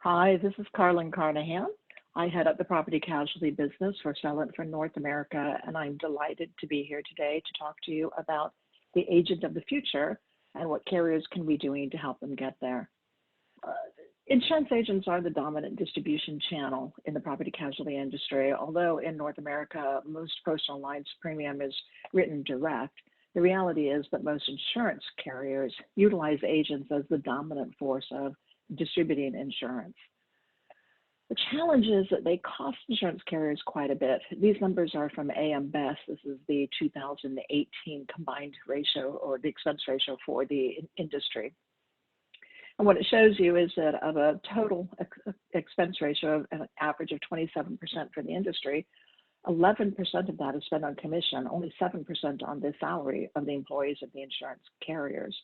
Hi, this is Karlyn Carnahan. I head up the property casualty business for Celent for North America, and I'm delighted to be here today to talk to you about the agent of the future and what carriers can be doing to help them get there. Uh, Insurance agents are the dominant distribution channel in the property casualty industry. Although in North America, most personal lines premium is written direct, the reality is that most insurance carriers utilize agents as the dominant force of distributing insurance. The challenge is that they cost insurance carriers quite a bit. These numbers are from AM Best. This is the 2018 combined ratio or the expense ratio for the industry. And what it shows you is that of a total expense ratio of an average of 27% for the industry, 11% of that is spent on commission, only 7% on the salary of the employees of the insurance carriers.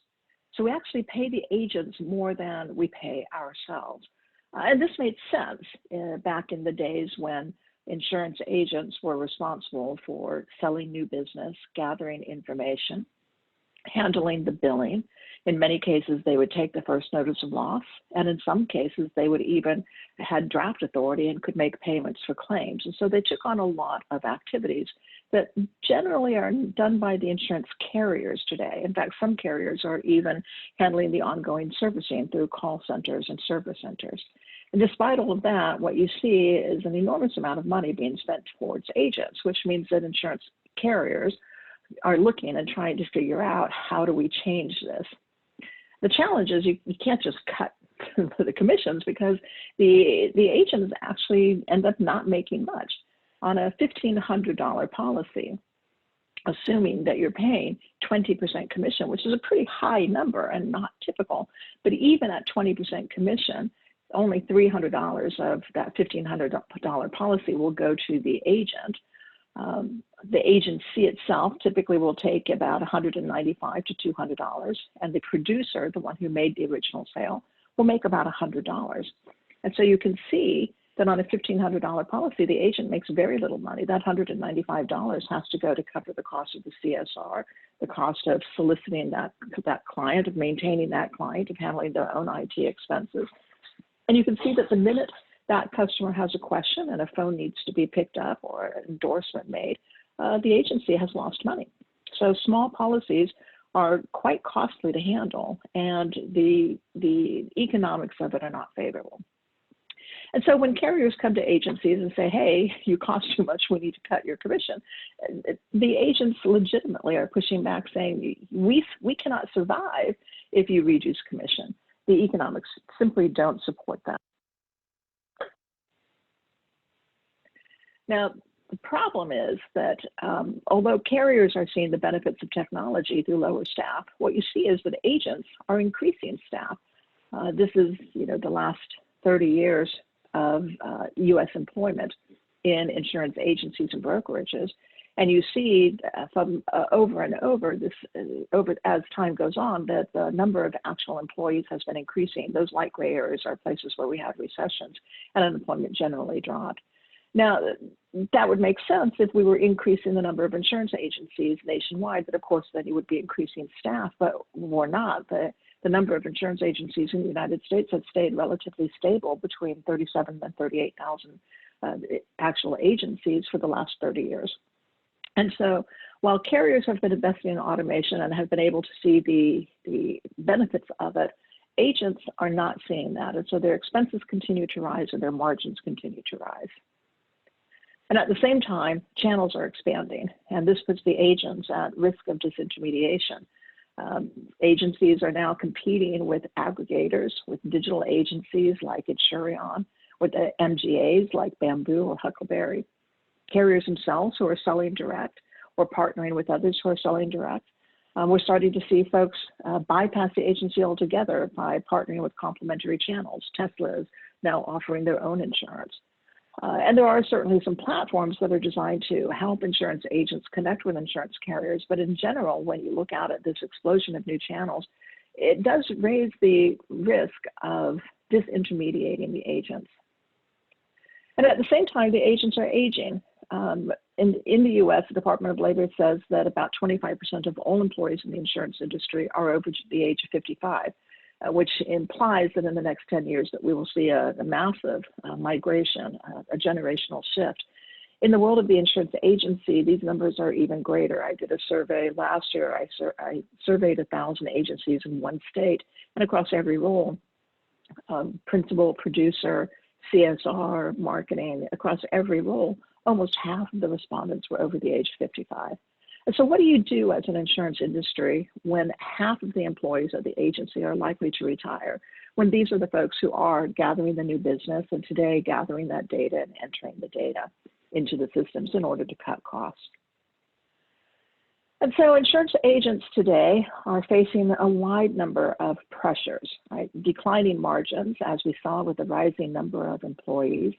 So we actually pay the agents more than we pay ourselves. And this made sense back in the days when insurance agents were responsible for selling new business, gathering information, handling the billing. In many cases, they would take the first notice of loss, and in some cases, they would even had draft authority and could make payments for claims. And so they took on a lot of activities that generally are done by the insurance carriers today. In fact, some carriers are even handling the ongoing servicing through call centers and service centers. And despite all of that, what you see is an enormous amount of money being spent towards agents, which means that insurance carriers are looking and trying to figure out, how do we change this? The challenge is you can't just cut the commissions, because the agents actually end up not making much. On a $1,500 policy, assuming that you're paying 20% commission, which is a pretty high number and not typical, but even at 20% commission, only $300 of that $1,500 policy will go to the agent. The agency itself typically will take about $195 to $200, and the producer, the one who made the original sale, will make about $100. And so you can see that on a $1,500 policy, the agent makes very little money. That $195 has to go to cover the cost of the CSR, the cost of soliciting that client, of maintaining that client, of handling their own IT expenses. And you can see that the minute that customer has a question and a phone needs to be picked up or an endorsement made, the agency has lost money. So small policies are quite costly to handle, and the economics of it are not favorable. And so when carriers come to agencies and say, hey, you cost too much, we need to cut your commission, the agents legitimately are pushing back, saying, we cannot survive if you reduce commission. The economics simply don't support that. Now, the problem is that although carriers are seeing the benefits of technology through lower staff, what you see is that agents are increasing staff. This is, the last 30 years of U.S. employment in insurance agencies and brokerages, and you see from over and over as time goes on that the number of actual employees has been increasing. Those light gray areas are places where we had recessions and unemployment generally dropped. Now, that would make sense if we were increasing the number of insurance agencies nationwide, but of course then you would be increasing staff, but we're not. The number of insurance agencies in the United States has stayed relatively stable between 37 and 38,000 actual agencies for the last 30 years. And so while carriers have been investing in automation and have been able to see the benefits of it, agents are not seeing that. And so their expenses continue to rise and their margins continue to rise. And at the same time, channels are expanding, and this puts the agents at risk of disintermediation. Agencies are now competing with aggregators, with digital agencies like Insurion, with the MGAs like Bamboo or Huckleberry, carriers themselves who are selling direct or partnering with others who are selling direct. We're starting to see folks bypass the agency altogether by partnering with complementary channels. Tesla is now offering their own insurance. And there are certainly some platforms that are designed to help insurance agents connect with insurance carriers. But in general, when you look out at this explosion of new channels, it does raise the risk of disintermediating the agents. And at the same time, the agents are aging. In the U.S., the Department of Labor says that about 25% of all employees in the insurance industry are over the age of 55. which implies that in the next 10 years that we will see a massive migration, a generational shift. In the world of the insurance agency, these numbers are even greater. I did a survey last year. I surveyed 1,000 agencies in one state, and across every role, principal, producer, CSR, marketing, across every role, almost half of the respondents were over the age of 55. And so what do you do as an insurance industry when half of the employees of the agency are likely to retire, when these are the folks who are gathering the new business and today gathering that data and entering the data into the systems in order to cut costs? And so insurance agents today are facing a wide number of pressures, right? Declining margins, as we saw with the rising number of employees,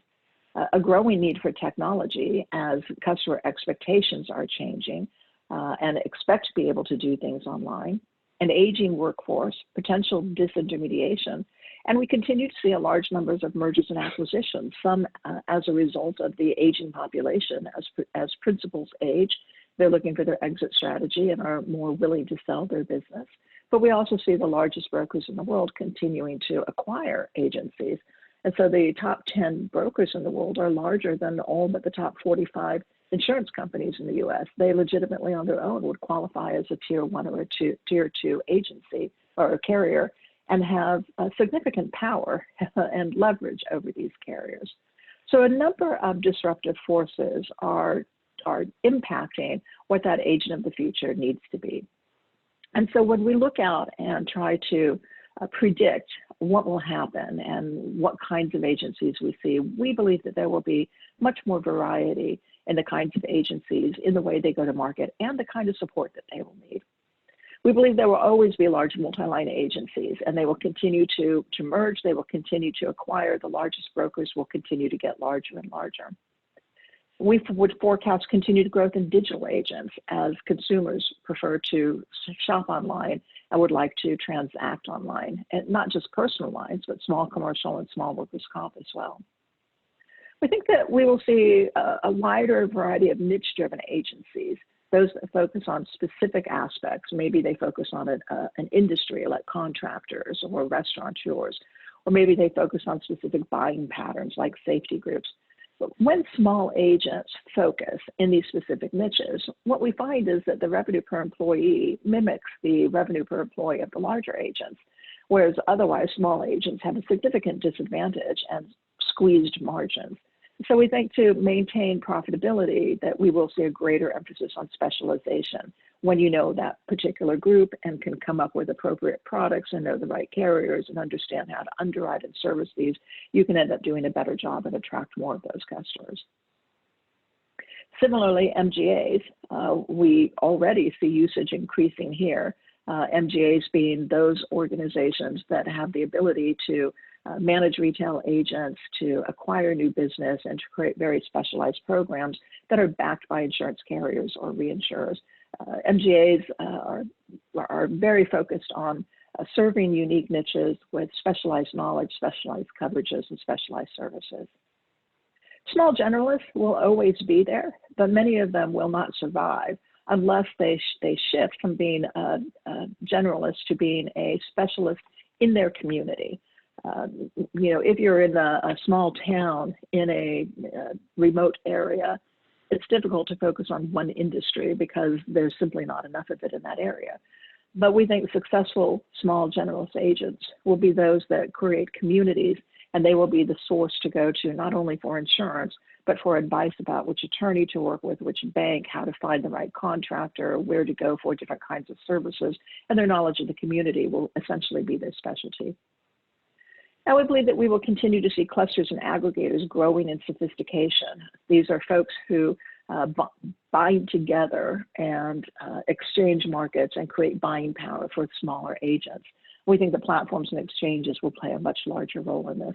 a growing need for technology as customer expectations are changing and expect to be able to do things online, an aging workforce, potential disintermediation, and we continue to see a large numbers of mergers and acquisitions, some as a result of the aging population. As principals age, they're looking for their exit strategy and are more willing to sell their business. But we also see the largest brokers in the world continuing to acquire agencies. And so the top 10 brokers in the world are larger than all but the top 45 insurance companies in the US. They legitimately on their own would qualify as a tier 1 or a tier 2 agency or a carrier and have significant power and leverage over these carriers. So a number of disruptive forces are impacting what that agent of the future needs to be. And so when we look out and try to predict what will happen and what kinds of agencies we see, we believe that there will be much more variety in the kinds of agencies, in the way they go to market, and the kind of support that they will need. We believe there will always be large multi-line agencies, and they will continue to merge, they will continue to acquire. The largest brokers will continue to get larger and larger. We would forecast continued growth in digital agents as consumers prefer to shop online and would like to transact online, and not just personal lines, but small commercial and small workers' comp as well. We think that we will see a wider variety of niche-driven agencies, those that focus on specific aspects. Maybe they focus on an industry like contractors or restaurateurs, or maybe they focus on specific buying patterns like safety groups. But when small agents focus in these specific niches, what we find is that the revenue per employee mimics the revenue per employee of the larger agents, whereas otherwise small agents have a significant disadvantage and squeezed margins. So we think to maintain profitability that we will see a greater emphasis on specialization. When you know that particular group and can come up with appropriate products and know the right carriers and understand how to underwrite and service these, you can end up doing a better job and attract more of those customers. Similarly, MGAs, we already see usage increasing here. MGAs being those organizations that have the ability to manage retail agents, to acquire new business, and to create very specialized programs that are backed by insurance carriers or reinsurers. MGAs are very focused on serving unique niches with specialized knowledge, specialized coverages, and specialized services. Small generalists will always be there, but many of them will not survive unless they shift from being a generalist to being a specialist in their community. If you're in a small town in a remote area, it's difficult to focus on one industry because there's simply not enough of it in that area. But we think successful small generalist agents will be those that create communities, and they will be the source to go to not only for insurance, but for advice about which attorney to work with, which bank, how to find the right contractor, where to go for different kinds of services, and their knowledge of the community will essentially be their specialty. Now, we believe that we will continue to see clusters and aggregators growing in sophistication. These are folks who bind together and exchange markets and create buying power for smaller agents. We think the platforms and exchanges will play a much larger role in this.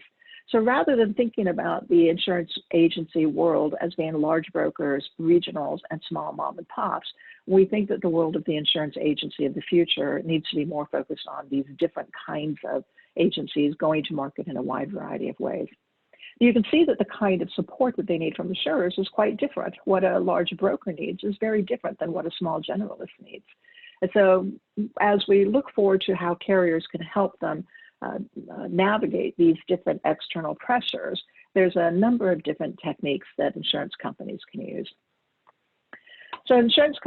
So rather than thinking about the insurance agency world as being large brokers, regionals, and small mom and pops, we think that the world of the insurance agency of the future needs to be more focused on these different kinds of agencies going to market in a wide variety of ways. You can see that the kind of support that they need from insurers is quite different. What a large broker needs is very different than what a small generalist needs. And so as we look forward to how carriers can help them navigate these different external pressures, there's a number of different techniques that insurance companies can use. So insurance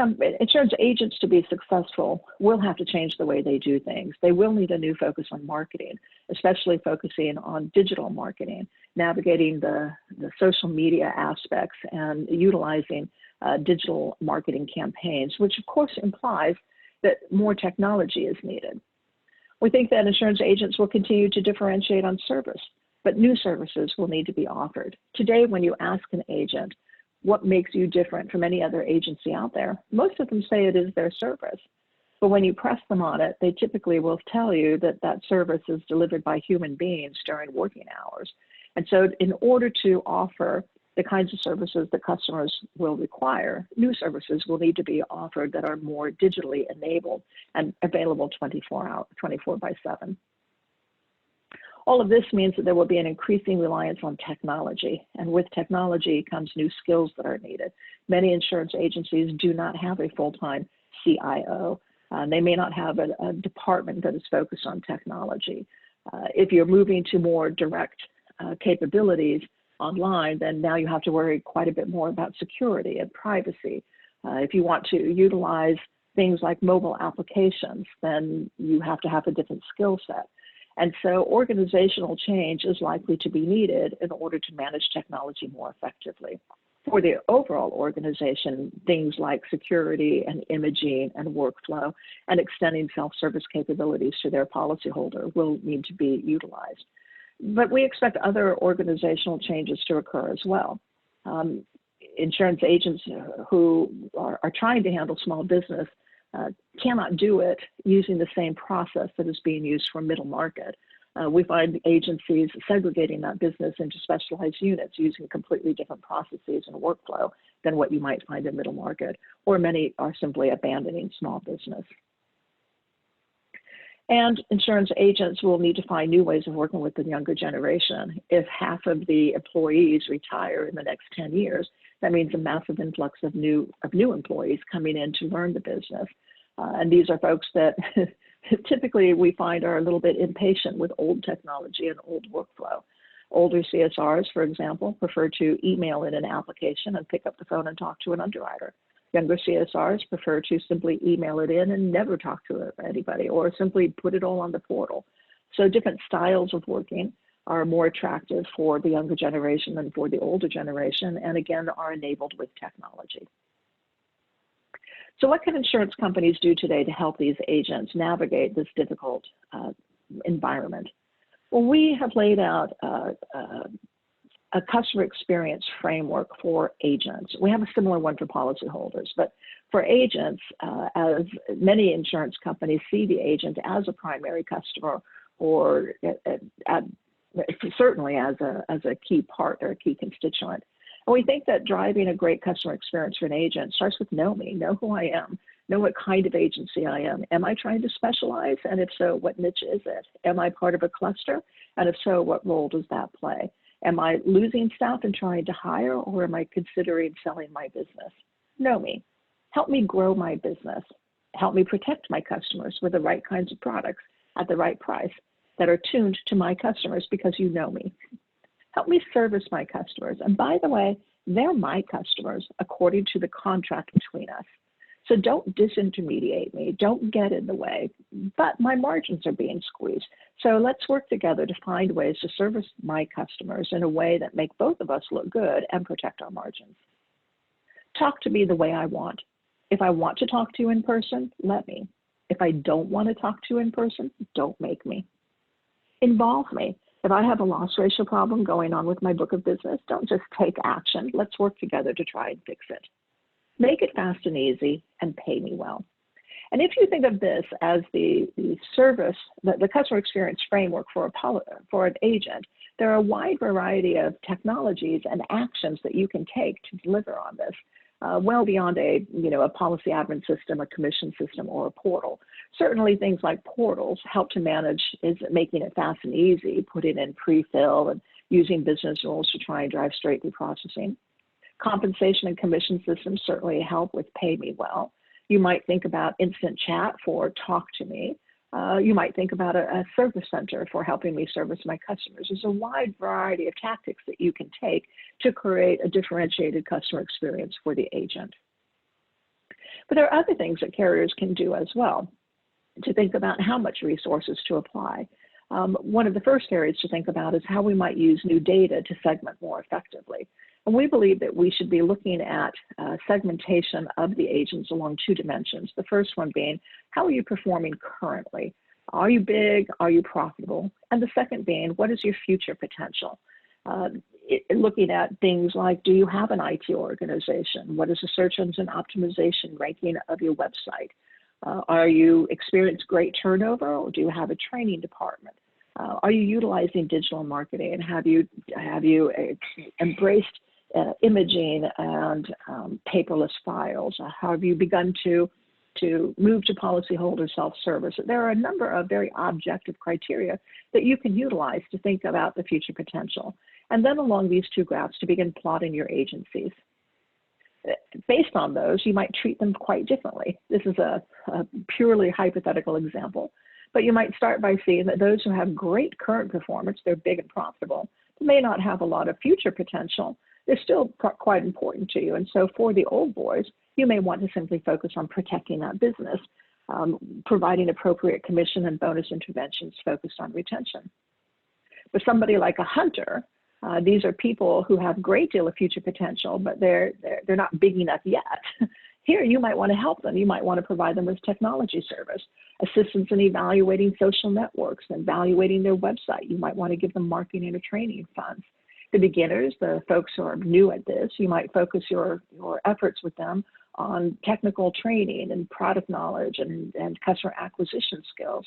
agents, to be successful, will have to change the way they do things. They will need a new focus on marketing, especially focusing on digital marketing, navigating the social media aspects and utilizing digital marketing campaigns, which of course implies that more technology is needed. We think that insurance agents will continue to differentiate on service, but new services will need to be offered. Today, when you ask an agent, what makes you different from any other agency out there, most of them say it is their service. But when you press them on it, they typically will tell you that that service is delivered by human beings during working hours. And so in order to offer the kinds of services that customers will require, new services will need to be offered that are more digitally enabled and available 24/7. All of this means that there will be an increasing reliance on technology, and with technology comes new skills that are needed. Many insurance agencies do not have a full-time CIO. They may not have a department that is focused on technology. If you're moving to more direct capabilities online, then now you have to worry quite a bit more about security and privacy. If you want to utilize things like mobile applications, then you have to have a different skill set. And so organizational change is likely to be needed in order to manage technology more effectively. For the overall organization, things like security and imaging and workflow and extending self-service capabilities to their policyholder will need to be utilized. But we expect other organizational changes to occur as well. Insurance agents who are trying to handle small business cannot do it using the same process that is being used for middle market. We find agencies segregating that business into specialized units using completely different processes and workflow than what you might find in middle market, or many are simply abandoning small business. And insurance agents will need to find new ways of working with the younger generation. If half of the employees retire in the next 10 years, that means a massive influx of new employees coming in to learn the business. And these are folks that typically we find are a little bit impatient with old technology and old workflow. Older CSRs, for example, prefer to email in an application and pick up the phone and talk to an underwriter. Younger CSRs prefer to simply email it in and never talk to anybody, or simply put it all on the portal. So different styles of working are more attractive for the younger generation than for the older generation, and again, are enabled with technology. So what can insurance companies do today to help these agents navigate this difficult environment? Well, we have laid out a customer experience framework for agents. We have a similar one for policyholders, but for agents, as many insurance companies see the agent as a primary customer, or certainly as a key part or a key constituent. And we think that driving a great customer experience for an agent starts with know me, know who I am, know what kind of agency I am. Am I trying to specialize? And if so, what niche is it? Am I part of a cluster? And if so, what role does that play? Am I losing staff and trying to hire, or am I considering selling my business? Know me. Help me grow my business. Help me protect my customers with the right kinds of products at the right price that are tuned to my customers because you know me. Help me service my customers. And by the way, they're my customers according to the contract between us. So don't disintermediate me, don't get in the way, but my margins are being squeezed. So let's work together to find ways to service my customers in a way that make both of us look good and protect our margins. Talk to me the way I want. If I want to talk to you in person, let me. If I don't want to talk to you in person, don't make me. Involve me. If I have a loss ratio problem going on with my book of business, don't just take action. Let's work together to try and fix it. Make it fast and easy and pay me well. And if you think of this as the service, the customer experience framework for an agent, there are a wide variety of technologies and actions that you can take to deliver on this, well beyond a policy admin system, a commission system, or a portal. Certainly things like portals help to manage making it fast and easy, putting in pre-fill and using business rules to try and drive straight through processing. Compensation and commission systems certainly help with pay me well. You might think about instant chat for talk to me. You might think about a service center for helping me service my customers. There's a wide variety of tactics that you can take to create a differentiated customer experience for the agent. But there are other things that carriers can do as well to think about how much resources to apply. One of the first areas to think about is how we might use new data to segment more effectively. And we believe that we should be looking at segmentation of the agents along two dimensions. The first one being, how are you performing currently? Are you big? Are you profitable? And the second being, what is your future potential? Looking at things like, do you have an IT organization? What is the search engine optimization ranking of your website? Are you experiencing great turnover, or do you have a training department? Are you utilizing digital marketing? Have you embraced imaging and paperless files? How have you begun to move to policyholder self-service? There are a number of very objective criteria that you can utilize to think about the future potential. And then along these two graphs to begin plotting your agencies. Based on those, you might treat them quite differently. This is a purely hypothetical example, but you might start by seeing that those who have great current performance, they're big and profitable, may not have a lot of future potential. They're still quite important to you. And so for the old boys, you may want to simply focus on protecting that business, providing appropriate commission and bonus interventions focused on retention. For somebody like a hunter, these are people who have a great deal of future potential, but they're not big enough yet. Here, you might want to help them. You might want to provide them with technology service, assistance in evaluating social networks, and evaluating their website. You might want to give them marketing or training funds. The beginners, the folks who are new at this, you might focus your efforts with them on technical training and product knowledge and customer acquisition skills.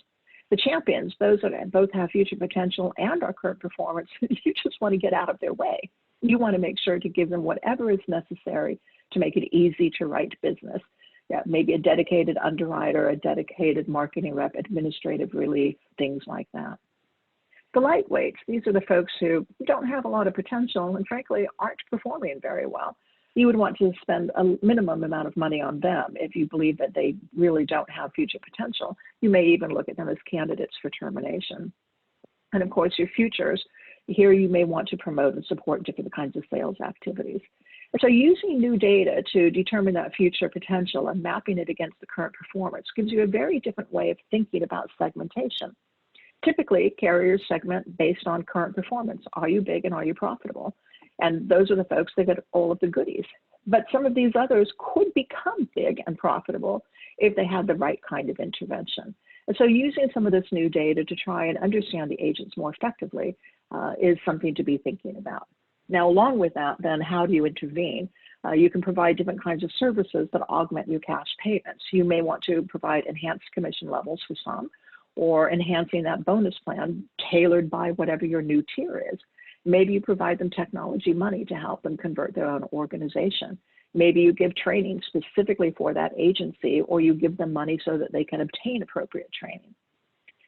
The champions, those that both have future potential and our current performance, you just want to get out of their way. You want to make sure to give them whatever is necessary to make it easy to write business. Yeah, maybe a dedicated underwriter, a dedicated marketing rep, administrative relief, things like that. The lightweights, these are the folks who don't have a lot of potential and frankly aren't performing very well. You would want to spend a minimum amount of money on them if you believe that they really don't have future potential. You may even look at them as candidates for termination. And of course, your futures, here you may want to promote and support different kinds of sales activities. And so using new data to determine that future potential and mapping it against the current performance gives you a very different way of thinking about segmentation. Typically, carriers segment based on current performance. Are you big and are you profitable? And those are the folks that get all of the goodies. But some of these others could become big and profitable if they had the right kind of intervention. And so using some of this new data to try and understand the agents more effectively is something to be thinking about. Now, along with that, then how do you intervene? You can provide different kinds of services that augment your cash payments. You may want to provide enhanced commission levels for some, or enhancing that bonus plan tailored by whatever your new tier is. Maybe you provide them technology money to help them convert their own organization. Maybe you give training specifically for that agency, or you give them money so that they can obtain appropriate training.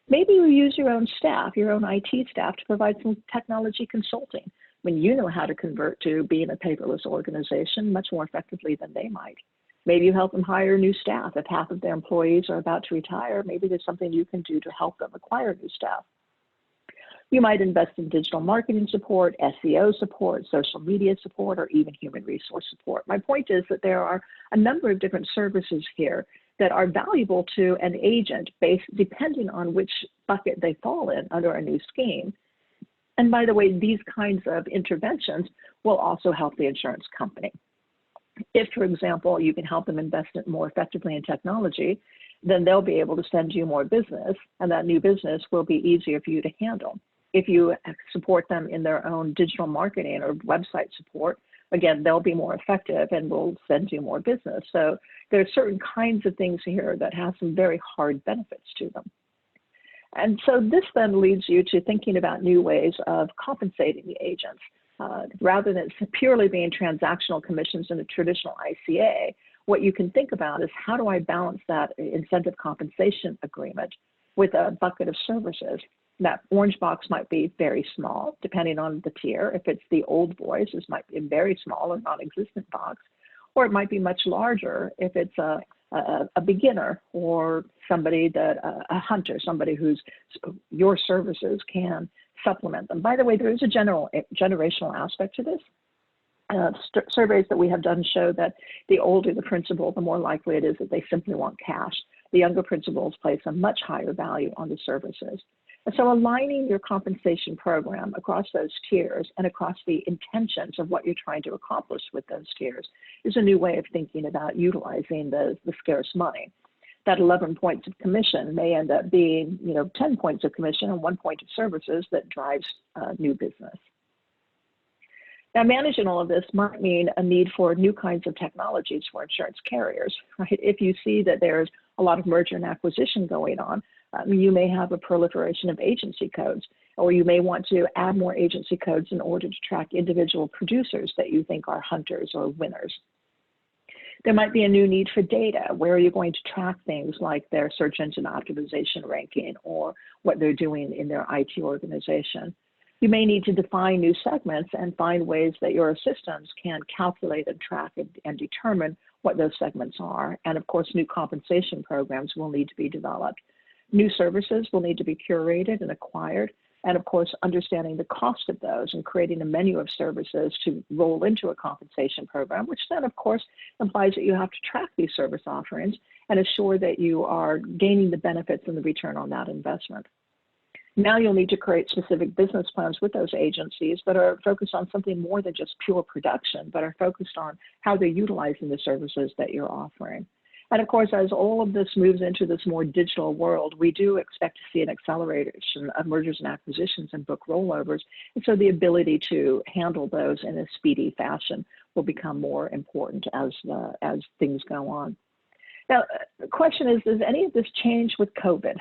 Maybe you use your own staff, your own IT staff, to provide some technology consulting. I mean, you know how to convert to being a paperless organization much more effectively than they might. Maybe you help them hire new staff. If half of their employees are about to retire, maybe there's something you can do to help them acquire new staff. You might invest in digital marketing support, SEO support, social media support, or even human resource support. My point is that there are a number of different services here that are valuable to an agent depending on which bucket they fall in under a new scheme. And by the way, these kinds of interventions will also help the insurance company. If, for example, you can help them invest it more effectively in technology, then they'll be able to send you more business, and that new business will be easier for you to handle. If you support them in their own digital marketing or website support, again, they'll be more effective and will send you more business. So there are certain kinds of things here that have some very hard benefits to them. And so this then leads you to thinking about new ways of compensating the agents. Rather than purely being transactional commissions in a traditional ICA, what you can think about is, how do I balance that incentive compensation agreement with a bucket of services? That orange box might be very small, depending on the tier. If it's the old boys, this might be a very small or non-existent box, or it might be much larger if it's a a beginner or somebody that, a hunter, somebody who's, your services can supplement them. By the way, there is a generational aspect to this. Surveys that we have done show that the older the principal, the more likely it is that they simply want cash. The younger principals place a much higher value on the services. And so aligning your compensation program across those tiers and across the intentions of what you're trying to accomplish with those tiers is a new way of thinking about utilizing the scarce money. That 11 points of commission may end up being, 10 points of commission and 1 point of services that drives new business. Now, managing all of this might mean a need for new kinds of technologies for insurance carriers, right? If you see that there's a lot of merger and acquisition going on, you may have a proliferation of agency codes, or you may want to add more agency codes in order to track individual producers that you think are hunters or winners. There might be a new need for data. Where are you going to track things like their search engine optimization ranking or what they're doing in their IT organization? You may need to define new segments and find ways that your systems can calculate and track and determine what those segments are. And of course, new compensation programs will need to be developed. New services will need to be curated and acquired. And of course, understanding the cost of those and creating a menu of services to roll into a compensation program, which then of course implies that you have to track these service offerings and assure that you are gaining the benefits and the return on that investment. Now you'll need to create specific business plans with those agencies that are focused on something more than just pure production, but are focused on how they're utilizing the services that you're offering. And of course, as all of this moves into this more digital world, we do expect to see an acceleration of mergers and acquisitions and book rollovers. And so the ability to handle those in a speedy fashion will become more important as things go on. Now, the question is, does any of this change with COVID,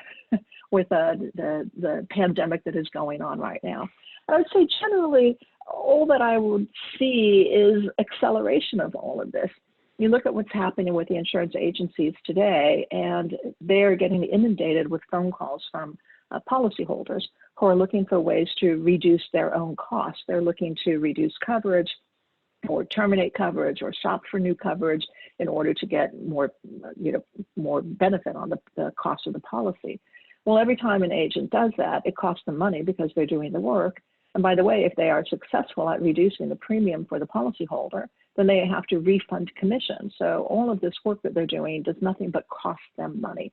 with the pandemic that is going on right now? I would say generally, all that I would see is acceleration of all of this. You look at what's happening with the insurance agencies today, and they're getting inundated with phone calls from policyholders who are looking for ways to reduce their own costs. They're looking to reduce coverage or terminate coverage or shop for new coverage in order to get more, more benefit on the cost of the policy. Well, every time an agent does that, it costs them money because they're doing the work. And by the way, if they are successful at reducing the premium for the policyholder, then they have to refund commission. So all of this work that they're doing does nothing but cost them money.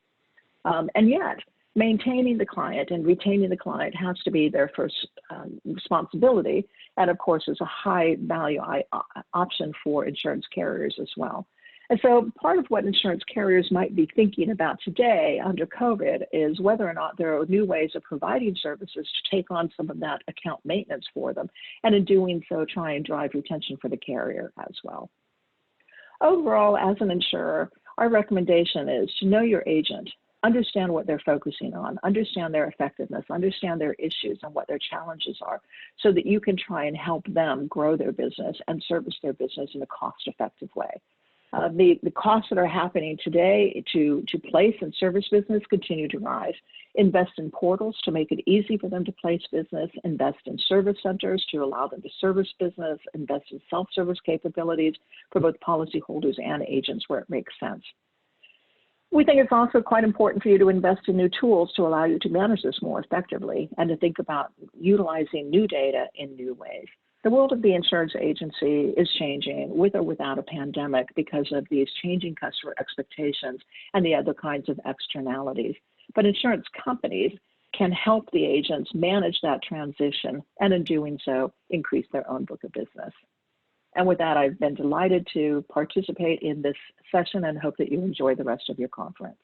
And yet, maintaining the client and retaining the client has to be their first responsibility. And of course, is a high value option for insurance carriers as well. And so part of what insurance carriers might be thinking about today under COVID is whether or not there are new ways of providing services to take on some of that account maintenance for them, and in doing so, try and drive retention for the carrier as well. Overall, as an insurer, our recommendation is to know your agent, understand what they're focusing on, understand their effectiveness, understand their issues and what their challenges are, so that you can try and help them grow their business and service their business in a cost-effective way. The costs that are happening today to place and service business continue to rise. Invest in portals to make it easy for them to place business, invest in service centers to allow them to service business, invest in self-service capabilities for both policyholders and agents where it makes sense. We think it's also quite important for you to invest in new tools to allow you to manage this more effectively and to think about utilizing new data in new ways. The world of the insurance agency is changing with or without a pandemic because of these changing customer expectations and the other kinds of externalities. But insurance companies can help the agents manage that transition and in doing so, increase their own book of business. And with that, I've been delighted to participate in this session and hope that you enjoy the rest of your conference.